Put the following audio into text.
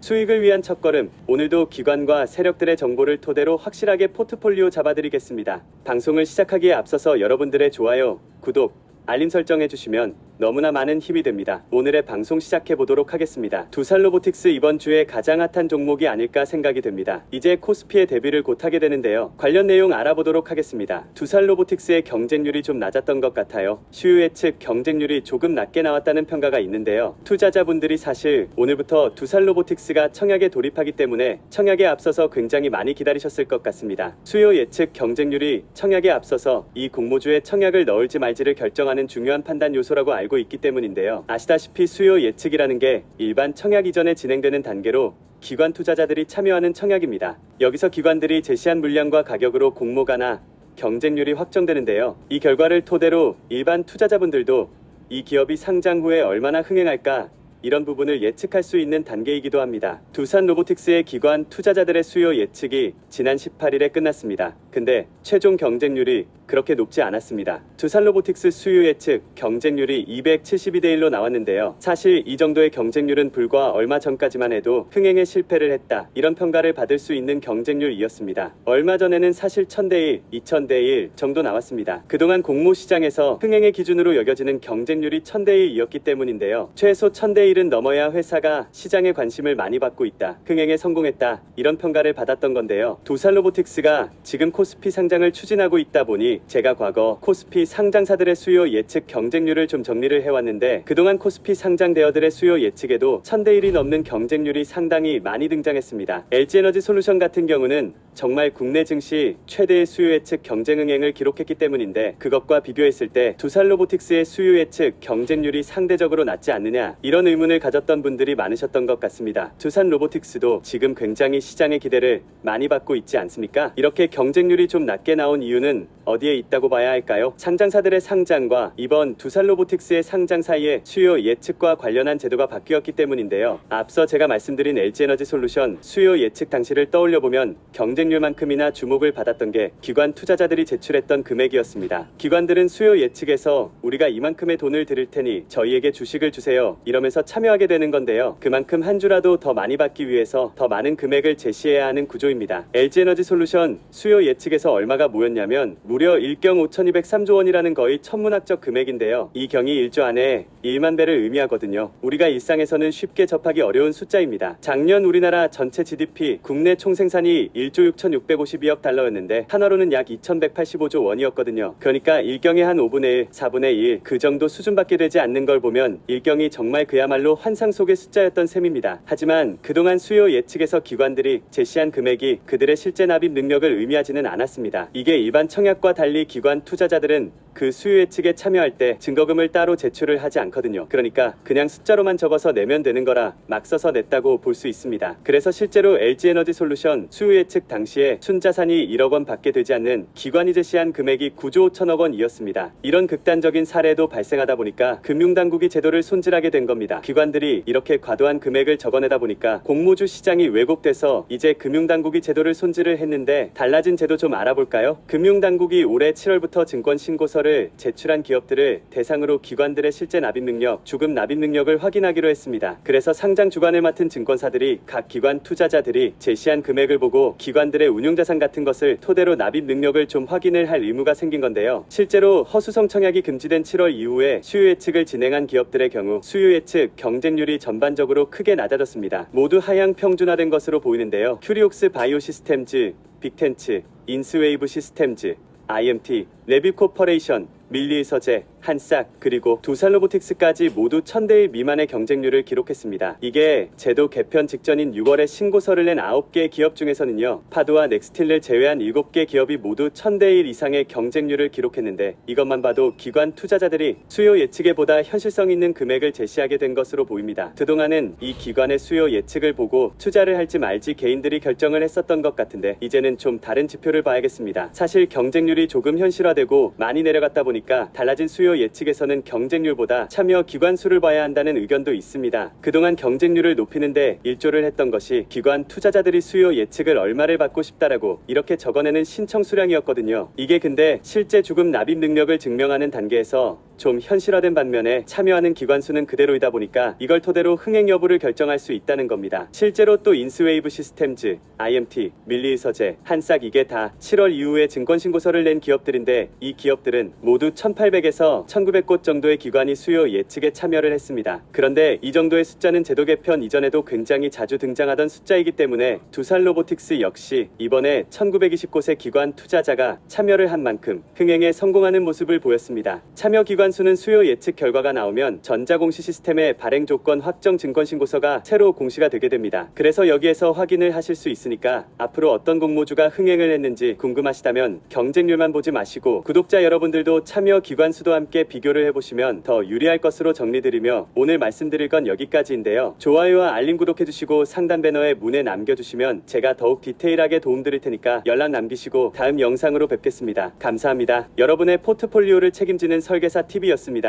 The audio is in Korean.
수익을 위한 첫걸음, 오늘도 기관과 세력들의 정보를 토대로 확실하게 포트폴리오 잡아드리겠습니다. 방송을 시작하기에 앞서서 여러분들의 좋아요, 구독, 알림 설정해주시면 너무나 많은 힘이 됩니다. 오늘의 방송 시작해보도록 하겠습니다. 두산로보틱스 이번 주에 가장 핫한 종목이 아닐까 생각이 됩니다. 이제 코스피의 데뷔를 곧 하게 되는데요. 관련 내용 알아보도록 하겠습니다. 두산로보틱스의 경쟁률이 좀 낮았던 것 같아요. 수요 예측 경쟁률이 조금 낮게 나왔다는 평가가 있는데요. 투자자분들이 사실 오늘부터 두산로보틱스가 청약에 돌입하기 때문에 청약에 앞서서 굉장히 많이 기다리셨을 것 같습니다. 수요 예측 경쟁률이 청약에 앞서서 이 공모주에 청약을 넣을지 말지를 결정하는 중요한 판단 요소라고 알고 있기 때문인데요. 아시다시피 수요 예측이라는 게 일반 청약 이전에 진행되는 단계로 기관 투자자들이 참여하는 청약입니다. 여기서 기관들이 제시한 물량과 가격으로 공모가나 경쟁률이 확정되는데요. 이 결과를 토대로 일반 투자자분들도 이 기업이 상장 후에 얼마나 흥행할까 이런 부분을 예측할 수 있는 단계이기도 합니다. 두산로보틱스의 기관 투자자들의 수요 예측이 지난 18일에 끝났습니다. 근데 최종 경쟁률이 그렇게 높지 않았습니다. 두산로보틱스 수요 예측 경쟁률이 272대 1로 나왔는데요. 사실 이 정도의 경쟁률은 불과 얼마 전까지만 해도 흥행에 실패를 했다, 이런 평가를 받을 수 있는 경쟁률이었습니다. 얼마 전에는 사실 1000대 1, 2000대 1 정도 나왔습니다. 그동안 공모 시장에서 흥행의 기준으로 여겨지는 경쟁률이 1000대 1이었기 때문인데요. 최소 1000대 1은 넘어야 회사가 시장에 관심을 많이 받고 있다, 흥행에 성공했다, 이런 평가를 받았던 건데요. 두산로보틱스가 지금 코스피 상장을 추진하고 있다 보니 제가 과거 코스피 상장사들의 수요 예측 경쟁률을 좀 정리를 해왔는데, 그동안 코스피 상장대어들의 수요 예측에도 1000대 1이 넘는 경쟁률이 상당히 많이 등장했습니다. LG에너지솔루션 같은 경우는 정말 국내 증시 최대의 수요 예측 경쟁 흥행을 기록했기 때문인데, 그것과 비교했을 때 두산로보틱스의 수요 예측 경쟁률이 상대적으로 낮지 않느냐, 이런 의문을 가졌던 분들이 많으셨던 것 같습니다. 두산로보틱스도 지금 굉장히 시장의 기대를 많이 받고 있지 않습니까? 이렇게 경쟁률이 좀 낮게 나온 이유는 어디에 있다고 봐야 할까요? 상장사들의 상장과 이번 두산로보틱스의 상장 사이에 수요 예측과 관련한 제도가 바뀌었기 때문인데요. 앞서 제가 말씀드린 LG에너지솔루션 수요 예측 당시를 떠올려보면 경쟁률만큼이나 주목을 받았던 게 기관 투자자들이 제출했던 금액이었습니다. 기관들은 수요 예측에서 우리가 이만큼의 돈을 드릴 테니 저희에게 주식을 주세요, 이러면서 참여하게 되는 건데요. 그만큼 한 주라도 더 많이 받기 위해서 더 많은 금액을 제시해야 하는 구조입니다. LG에너지솔루션 수요 예측에서 얼마가 모였냐면 무려 1경 5203조 원이라는 거의 천문학적 금액인데요. 이 경이 1조 안에 1만 배를 의미하거든요. 우리가 일상에서는 쉽게 접하기 어려운 숫자입니다. 작년 우리나라 전체 GDP 국내 총생산이 1조 6652억 달러였는데 한화로는 약 2185조 원이었거든요. 그러니까 1경의 한 5분의 1, 4분의 1 그 정도 수준밖에 되지 않는 걸 보면 1경이 정말 그야말로 환상 속의 숫자였던 셈입니다. 하지만 그동안 수요 예측에서 기관들이 제시한 금액이 그들의 실제 납입 능력을 의미하지는 않았습니다. 이게 일반 청약과 달리 기관 투자자들은 그 수요 예측에 참여할 때 증거금을 따로 제출을 하지 않거든요. 그러니까 그냥 숫자로만 적어서 내면 되는 거라 막 써서 냈다고 볼 수 있습니다. 그래서 실제로 LG에너지솔루션 수요 예측 당시에 순자산이 1억 원 밖에 되지 않는 기관이 제시한 금액이 9조 5천억 원이었습니다. 이런 극단적인 사례도 발생하다 보니까 금융당국이 제도를 손질하게 된 겁니다. 기관들이 이렇게 과도한 금액을 적어내다 보니까 공모주 시장이 왜곡돼서 이제 금융당국이 제도를 손질을 했는데, 달라진 제도 좀 알아볼까요? 금융당국이 올해 7월부터 증권 신고서를 제출한 기업들을 대상으로 기관들의 실제 납입 능력, 주금 납입 능력을 확인하기로 했습니다. 그래서 상장 주관을 맡은 증권사들이 각 기관 투자자들이 제시한 금액을 보고 기관들의 운용자산 같은 것을 토대로 납입 능력을 좀 확인을 할 의무가 생긴 건데요. 실제로 허수성 청약이 금지된 7월 이후에 수요 예측을 진행한 기업들의 경우 수요 예측 경쟁률이 전반적으로 크게 낮아졌습니다. 모두 하향 평준화된 것으로 보이는데요. 큐리옥스 바이오시스템즈, 빅텐츠, 인스웨이브 시스템즈, IMT, 레비코퍼레이션, 밀리의서제, 한싹, 그리고 두산로보틱스까지 모두 1000대 1 미만의 경쟁률을 기록했습니다. 이게 제도 개편 직전인 6월에 신고서를 낸 9개 기업 중에서는요, 파도와 넥스틸을 제외한 7개 기업이 모두 1000대 1 이상의 경쟁률을 기록했는데, 이것만 봐도 기관 투자자들이 수요 예측에 보다 현실성 있는 금액을 제시하게 된 것으로 보입니다. 그동안은 이 기관의 수요 예측을 보고 투자를 할지 말지 개인들이 결정을 했었던 것 같은데, 이제는 좀 다른 지표를 봐야겠습니다. 사실 경쟁률이 조금 현실화되고 많이 내려갔다 보니까 달라진 수요 예측에서는 경쟁률보다 참여 기관 수를 봐야 한다는 의견도 있습니다. 그동안 경쟁률을 높이는데 일조를 했던 것이 기관 투자자들이 수요 예측을 얼마를 받고 싶다라고 이렇게 적어내는 신청 수량이었거든요. 이게 근데 실제 주금 납입 능력을 증명하는 단계에서 좀 현실화된 반면에 참여하는 기관 수는 그대로이다 보니까 이걸 토대로 흥행 여부를 결정할 수 있다는 겁니다. 실제로 또 인스웨이브 시스템즈, IMT, 밀리의서재, 한싹 이게 다 7월 이후에 증권신고서를 낸 기업들인데 이 기업들은 모두 1800에서 1900곳 정도의 기관이 수요 예측에 참여를 했습니다. 그런데 이 정도의 숫자는 제도 개편 이전에도 굉장히 자주 등장하던 숫자이기 때문에 두산로보틱스 역시 이번에 1920곳의 기관 투자자가 참여를 한 만큼 흥행에 성공하는 모습을 보였습니다. 참여 기관 수는 수요 예측 결과가 나오면 전자공시 시스템의 발행 조건 확정 증권신고서가 새로 공시가 되게 됩니다. 그래서 여기에서 확인을 하실 수 있으니까 앞으로 어떤 공모주가 흥행을 했는지 궁금하시다면 경쟁률만 보지 마시고 구독자 여러분들도 참여 기관 수도 함께 비교를 해보시면 더 유리할 것으로 정리드리며 오늘 말씀드릴 건 여기까지인데요. 좋아요와 알림 구독해주시고 상단 배너에 문의 남겨주시면 제가 더욱 디테일하게 도움드릴 테니까 연락 남기시고 다음 영상으로 뵙겠습니다. 감사합니다. 여러분의 포트폴리오를 책임지는 설계사 TV였습니다.